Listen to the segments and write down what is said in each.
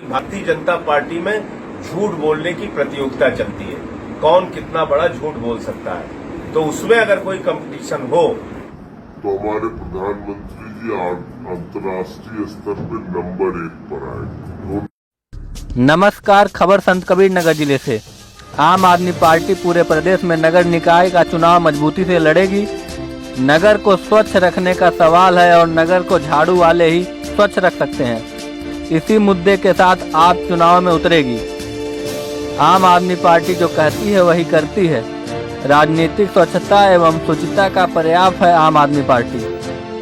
Bharatiya Janata party में झूठ बोलने की प्रतियोगिता चलती है, कौन कितना बड़ा झूठ बोल सकता है। तो उसमें अगर कोई कंपटीशन हो तो हमारे प्रधानमंत्री जी अंतर्राष्ट्रीय स्तर पर नंबर 1 पर आए। नमस्कार, खबर संत कबीर नगर जिले से। आम आदमी पार्टी पूरे प्रदेश में नगर निकाय का चुनाव मजबूती से लड़ेगी। नगर को स्वच्छ रखने का सवाल है और नगर को झाड़ू वाले ही स्वच्छ रख सकते हैं। इसी मुद्दे के साथ आप चुनाव में उतरेगी। आम आदमी पार्टी जो कहती है वही करती है। राजनीतिक स्वच्छता एवं शुचिता का पर्याय है आम आदमी पार्टी।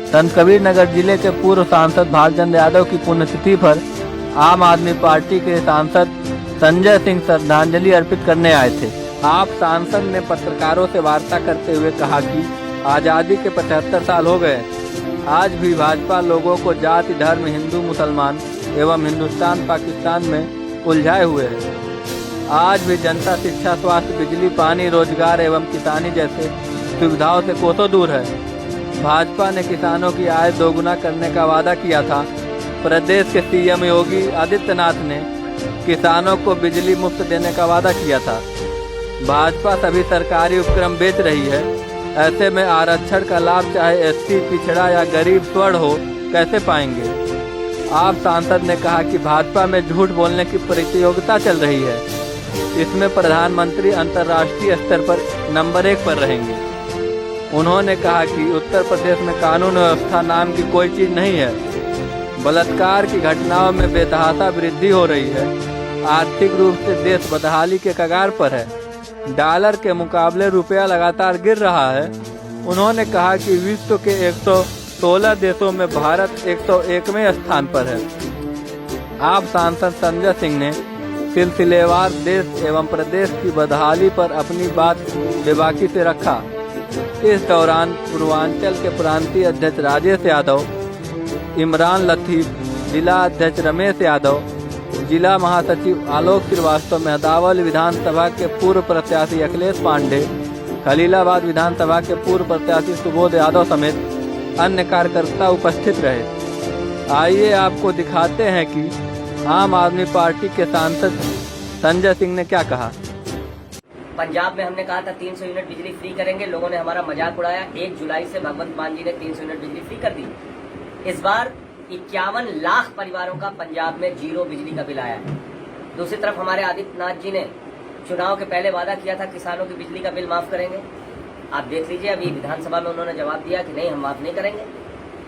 संत कबीर नगर जिले के पूर्व सांसद भालचंद्र यादव की पुण्यतिथि पर आम आदमी पार्टी के सांसद संजय सिंह श्रद्धांजलि अर्पित करने आए थे। आप सांसद ने पत्रकारों से वार्ता करते हुए कहा कि आज़ादी के 75 साल हो गए, आज भी भाजपा लोगों को जाति, धर्म, हिंदू, मुसलमान एवं हिंदुस्तान पाकिस्तान में उलझाए हुए है। आज भी जनता शिक्षा, स्वास्थ्य, बिजली, पानी, रोजगार एवं किसानी जैसे सुविधाओं से कोसों दूर है। भाजपा ने किसानों की आय दोगुना करने का वादा किया था। प्रदेश के सीएम योगी आदित्यनाथ ने किसानों को बिजली मुफ्त देने का वादा किया था। भाजपा सभी सरकारी उपक्रम बेच रही है। ऐसे में आरक्षण का लाभ चाहे एसटी, पिछड़ा या गरीब स्वर्ण हो कैसे पाएंगे। आप सांसद ने कहा कि भाजपा में झूठ बोलने की प्रतियोगिता चल रही है। इसमें प्रधानमंत्री अंतर्राष्ट्रीय स्तर पर नंबर 1 पर रहेंगे। उन्होंने कहा कि उत्तर प्रदेश में कानून व्यवस्था नाम की कोई चीज नहीं है। बलात्कार की घटनाओं में बेतहाशा वृद्धि हो रही है। आर्थिक रूप से देश बदहाली के कगार पर है। डॉलर के मुकाबले रुपया लगातार गिर रहा है। उन्होंने कहा कि विश्व के 116 देशों में भारत 101वें स्थान पर है। आप सांसद संजय सिंह ने सिलसिलेवार देश एवं प्रदेश की बदहाली पर अपनी बात बेबाकी से रखा। इस दौरान पूर्वांचल के प्रांतीय अध्यक्ष राजेश यादव, इमरान लतीफ, जिला अध्यक्ष रमेश यादव, जिला महासचिव आलोक श्रीवास्तव, मेहदावल विधानसभा के पूर्व प्रत्याशी अखिलेश पांडे, खलीलाबाद विधानसभा के पूर्व प्रत्याशी सुबोध यादव समेत अन्य कार्यकर्ता उपस्थित रहे। आइए आपको दिखाते हैं कि आम आदमी पार्टी के सांसद संजय सिंह ने क्या कहा। पंजाब में हमने कहा था 300 यूनिट बिजली फ्री करेंगे, लोगों ने हमारा मजाक उड़ाया। 1 जुलाई से भगवंत मान जी ने 300 यूनिट बिजली फ्री कर दी। इस बार 51 लाख परिवारों का पंजाब में 0 बिजली का बिल आया है। दूसरी तरफ हमारे आदित्यनाथ जी ने चुनाव के पहले वादा किया था किसानों की बिजली का बिल माफ करेंगे। आप देख लीजिए, अभी विधानसभा में उन्होंने जवाब दिया कि नहीं, हम माफ नहीं करेंगे।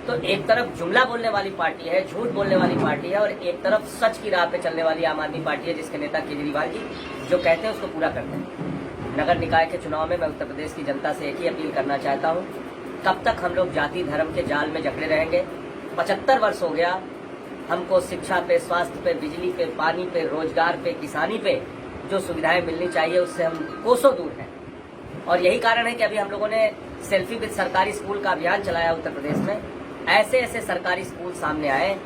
तो एक तरफ जुमला बोलने वाली पार्टी है, झूठ बोलने वाली पार्टी है, और एक तरफ सच की राह पे चलने वाली आम आदमी पार्टी है, जिसके नेता केजरीवाल जी जो कहते हैं उसको पूरा करते हैं। नगर निकाय के चुनाव में मैं उत्तर प्रदेश की जनता से एक ही अपील करना चाहता हूँ, कब तक हम लोग जाति धर्म के जाल में जकड़े रहेंगे। 75 वर्ष हो गया हमको शिक्षा पे, स्वास्थ्य पे, बिजली पे, पानी पे, रोजगार पे, किसानी पे जो सुविधाएं मिलनी चाहिए उससे हम कोसों दूर हैं। और यही कारण है कि अभी हम लोगों ने सेल्फी विद सरकारी स्कूल का अभियान चलाया उत्तर प्रदेश में। ऐसे ऐसे सरकारी स्कूल सामने आए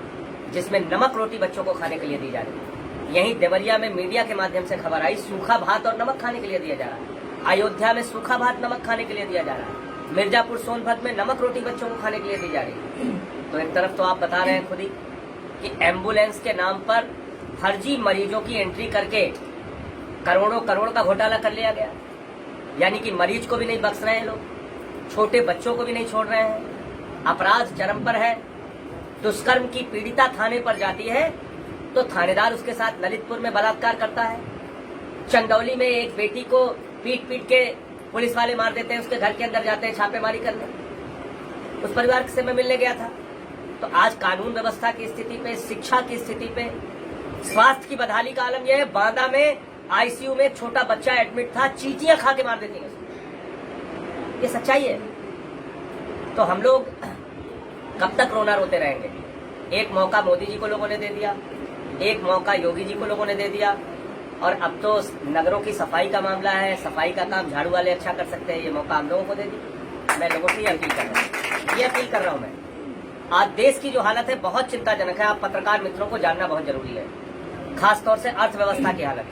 जिसमें नमक रोटी बच्चों को खाने के लिए दी जा रही है। यहीं देवरिया में मीडिया के माध्यम से खबर आई, सूखा भात और नमक खाने के लिए दिया जा रहा है। अयोध्या में सूखा भात नमक खाने के लिए दिया जा रहा है। मिर्जापुर सोनभद्र में नमक रोटी बच्चों को खाने के लिए दी जा रही है। तो एक तरफ तो आप बता रहे हैं खुद ही कि एम्बुलेंस के नाम पर फर्जी मरीजों की एंट्री करके करोड़ों करोड़ का घोटाला कर लिया गया। यानी कि मरीज को भी नहीं बख्श रहे हैं लोग, छोटे बच्चों को भी नहीं छोड़ रहे हैं। अपराध चरम पर है। दुष्कर्म की पीड़िता थाने पर जाती है तो थानेदार उसके साथ ललितपुर में बलात्कार करता है। चंदौली में एक बेटी को पीट पीट के पुलिस वाले मार देते हैं, उसके घर के अंदर जाते हैं छापेमारी करने। उस परिवार से मैं मिलने गया था। तो आज कानून व्यवस्था की स्थिति पे, शिक्षा की स्थिति पे, स्वास्थ्य की बदहाली का आलम यह है। बांदा में आईसीयू में एक छोटा बच्चा एडमिट था, चींटियां खा के मार देती हैं उसको। ये सच्चाई है। तो हम लोग कब तक रोना रोते रहेंगे। एक मौका मोदी जी को लोगों ने दे दिया, एक मौका योगी जी को लोगों ने दे दिया, और अब तो नगरों की सफाई का मामला है, सफाई का काम झाड़ू वाले अच्छा कर सकते हैं, ये मौका हम लोगों को दे दी। मैं लोगों से ये अपील कर रहा हूं मैं। आज देश की जो हालत है बहुत चिंताजनक है। आप पत्रकार मित्रों को जानना बहुत जरूरी है, खासतौर से अर्थव्यवस्था की हालत।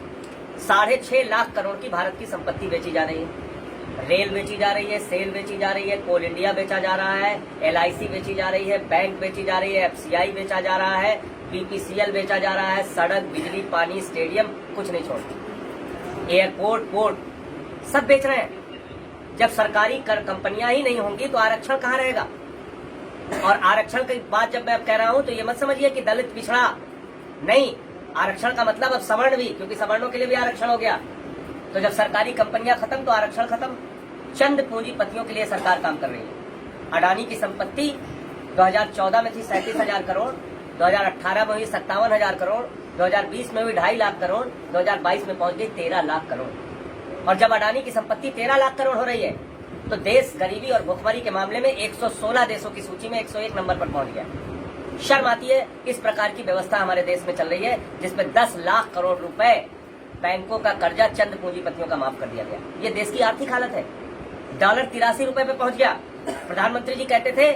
6.5 लाख करोड़ की भारत की संपत्ति बेची जा रही है। रेल बेची जा रही है, सेल बेची जा रही है, कोल इंडिया बेचा जा रहा है, LIC बेची जा रही है, बैंक बेची जा रही है, FCI बेचा जा रहा है, बीपीसीएल बेचा जा रहा है, सड़क, बिजली, पानी, स्टेडियम, कुछ नहीं छोड़ते, एयरपोर्ट, पोर्ट सब बेच रहे हैं। जब सरकारी कंपनियां ही नहीं होंगी तो आरक्षण कहाँ रहेगा? और आरक्षण की बात जब मैं अब कह रहा हूं तो ये मत समझिए कि दलित पिछड़ा नहीं, आरक्षण का मतलब अब सवर्ण भी, क्योंकि सवर्णों के लिए भी आरक्षण हो गया। तो जब सरकारी कंपनियां खत्म तो आरक्षण खत्म। चंद पूंजीपतियों के लिए सरकार काम कर रही है। अडानी की संपत्ति 2014 में थी 37,000 करोड़, 2018 में हुई 57,000 करोड़, 2020 में हुई 2.5 लाख करोड़, 2022 में पहुंच गई 13 लाख करोड़। और जब अडानी की संपत्ति 13 लाख करोड़ हो रही है तो देश गरीबी और भुखमरी के मामले में 116 देशों की सूची में 101 नंबर पर पहुंच गया। शर्म आती है इस प्रकार की व्यवस्था हमारे देश में चल रही है, जिसमें 10 लाख करोड़ रुपए बैंकों का कर्जा चंद पूंजीपतियों का माफ कर दिया गया। ये देश की आर्थिक हालत है। डॉलर 83 रुपए पे पहुंच गया। प्रधानमंत्री जी कहते थे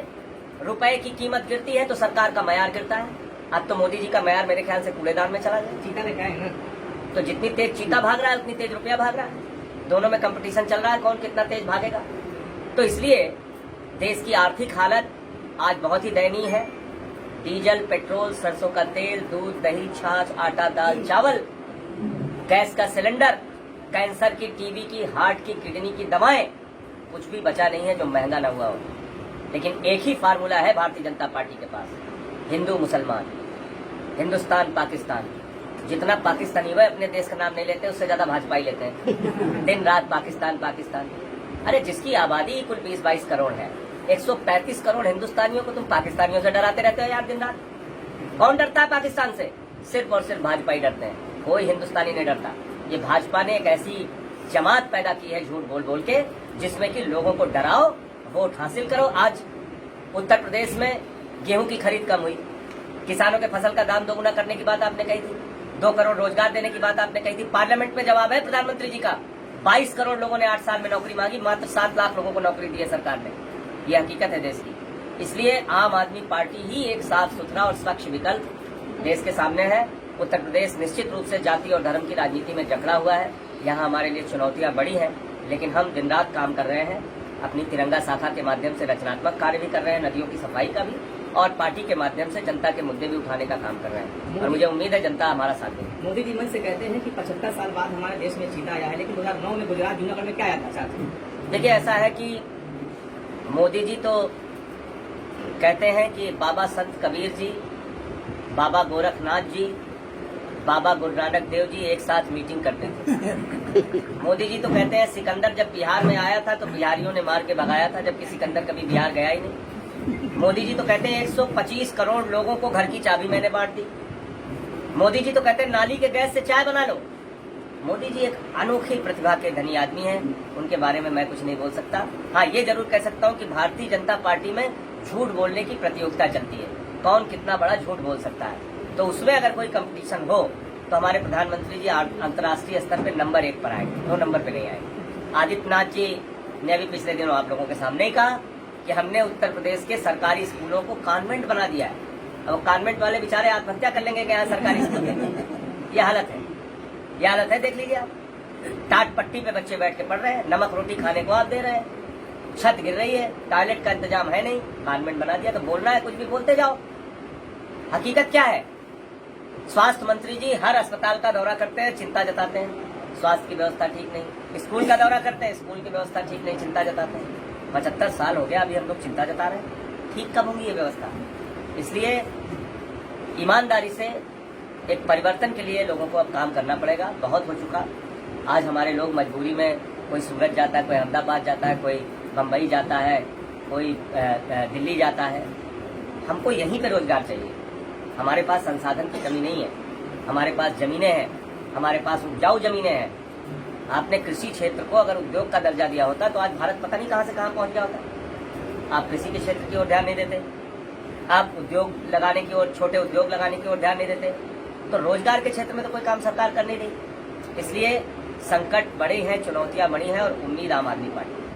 रुपए की कीमत गिरती है तो सरकार का म्यार गिरता है। अब तो मोदी जी का म्यार मेरे ख्याल से कूड़ेदान में चला गया। चीता ने कहा है ना, तो जितनी तेज चीता भाग रहा है उतनी तेज रुपया भाग रहा है। दोनों में कंपटीशन चल रहा है, कौन कितना तेज भागेगा। तो इसलिए देश की आर्थिक हालत आज बहुत ही दयनीय है। डीजल, पेट्रोल, सरसों का तेल, दूध, दही, छाछ, आटा, दाल, चावल, गैस का सिलेंडर, कैंसर की, टीबी की, हार्ट की, किडनी की दवाएं, कुछ भी बचा नहीं है जो महंगा ना हुआ हो। लेकिन एक ही फार्मूला है भारतीय जनता पार्टी के पास, हिंदू मुसलमान, हिंदुस्तान पाकिस्तान। जितना पाकिस्तानी वह अपने देश का नाम नहीं लेते उससे ज्यादा भाजपा ही लेते हैं। दिन रात पाकिस्तान पाकिस्तान। अरे जिसकी आबादी कुल 20-22 करोड़ है, 135 करोड़ हिंदुस्तानियों को तुम पाकिस्तानियों से डराते रहते हो यार दिन रात। कौन डरता है पाकिस्तान से? सिर्फ और सिर्फ भाजपा ही डरते हैं, कोई हिंदुस्तानी नहीं डरता। ये भाजपा ने एक ऐसी जमात पैदा की है झूठ बोल बोल के, जिसमें कि लोगों को डराओ, वोट हासिल करो। आज उत्तर प्रदेश में गेहूं की खरीद कम हुई, किसानों के फसल का दाम दोगुना करने की बात आपने कही थी, 2 करोड़ रोजगार देने की बात आपने कही थी। पार्लियामेंट में जवाब है प्रधानमंत्री जी का, 22 करोड़ लोगों ने 8 साल में नौकरी मांगी, मात्र 7 लाख लोगों को नौकरी दी है सरकार ने। ये हकीकत है देश की। इसलिए आम आदमी पार्टी ही एक साफ सुथरा और स्वच्छ विकल्प देश के सामने है। उत्तर प्रदेश निश्चित रूप से जाति और धर्म की राजनीति में जकड़ा हुआ है। यहाँ हमारे लिए चुनौतियां बड़ी हैं, लेकिन हम दिन रात काम कर रहे हैं। अपनी तिरंगा शाखा के माध्यम से रचनात्मक कार्य भी कर रहे हैं, नदियों की सफाई का भी, और पार्टी के माध्यम से जनता के मुद्दे भी उठाने का काम कर रहे हैं। और मुझे उम्मीद है जनता हमारा साथ देगी। मोदी जी मन से कहते हैं कि 75 साल बाद हमारे देश में चीता आया है, लेकिन 2009 में गुजरात जूनागढ़ में क्या आया था? देखिए, ऐसा है कि मोदी जी तो कहते हैं कि बाबा संत कबीर जी, बाबा गोरखनाथ जी, बाबा गुरु नानक देव जी एक साथ मीटिंग करते थे। मोदी जी तो कहते हैं सिकंदर जब बिहार में आया था तो बिहारियों ने मार के भगाया था, जबकि सिकंदर कभी बिहार गया ही नहीं। मोदी जी तो कहते हैं 125 करोड़ लोगों को घर की चाबी मैंने बांट दी। मोदी जी तो कहते हैं नाली के गैस से चाय बना लो। मोदी जी एक अनोखी प्रतिभा के धनी आदमी हैं, उनके बारे में मैं कुछ नहीं बोल सकता। हाँ, ये जरूर कह सकता हूँ कि भारतीय जनता पार्टी में झूठ बोलने की प्रतियोगिता चलती है, कौन कितना बड़ा झूठ बोल सकता है। तो उसमें अगर कोई कंपटीशन हो तो हमारे प्रधानमंत्री जी अंतर्राष्ट्रीय स्तर पे नंबर 1 पर आएंगे, 2 नंबर पे नहीं आएंगे। आदित्यनाथ जी ने अभी पिछले दिनों आप लोगों के सामने ही कहा कि हमने उत्तर प्रदेश के सरकारी स्कूलों को कॉन्वेंट बना दिया है। अब कॉन्वेंट वाले बेचारे आत्महत्या कर लेंगे क्या सरकारी स्कूल में? ये हालत है, ये हालत है। देख लीजिए आप, टाट पट्टी पे बच्चे बैठ के पढ़ रहे हैं, नमक रोटी खाने को आप दे रहे हैं, छत गिर रही है, टॉयलेट का इंतजाम है नहीं, कॉन्वेंट बना दिया। तो बोलना है कुछ भी बोलते जाओ। हकीकत क्या है? स्वास्थ्य मंत्री जी हर अस्पताल का दौरा करते हैं, चिंता जताते हैं स्वास्थ्य की व्यवस्था ठीक नहीं। स्कूल का दौरा करते हैं, स्कूल की व्यवस्था ठीक नहीं, चिंता जताते हैं। 75 साल हो गया, अभी हम लोग चिंता जता रहे हैं। ठीक कब होंगी ये व्यवस्था? इसलिए ईमानदारी से एक परिवर्तन के लिए लोगों को अब काम करना पड़ेगा। बहुत हो चुका। आज हमारे लोग मजबूरी में, कोई सूरत जाता है, कोई अहमदाबाद जाता है, कोई बम्बई जाता है, कोई दिल्ली जाता है। हमको यहीं पे रोजगार चाहिए। हमारे पास संसाधन की कमी नहीं है, हमारे पास जमीनें हैं, हमारे पास उपजाऊ जमीनें हैं। आपने कृषि क्षेत्र को अगर उद्योग का दर्जा दिया होता तो आज भारत पता नहीं कहां से कहां पहुंच गया होता। आप कृषि के क्षेत्र की ओर ध्यान नहीं देते, आप उद्योग लगाने की ओर, छोटे उद्योग लगाने की ओर ध्यान नहीं देते, तो रोजगार के क्षेत्र में तो कोई काम सरकार कर नहीं रही। इसलिए संकट बड़े हैं, चुनौतियां बड़ी हैं, और उम्मीद आम आदमी पार्टी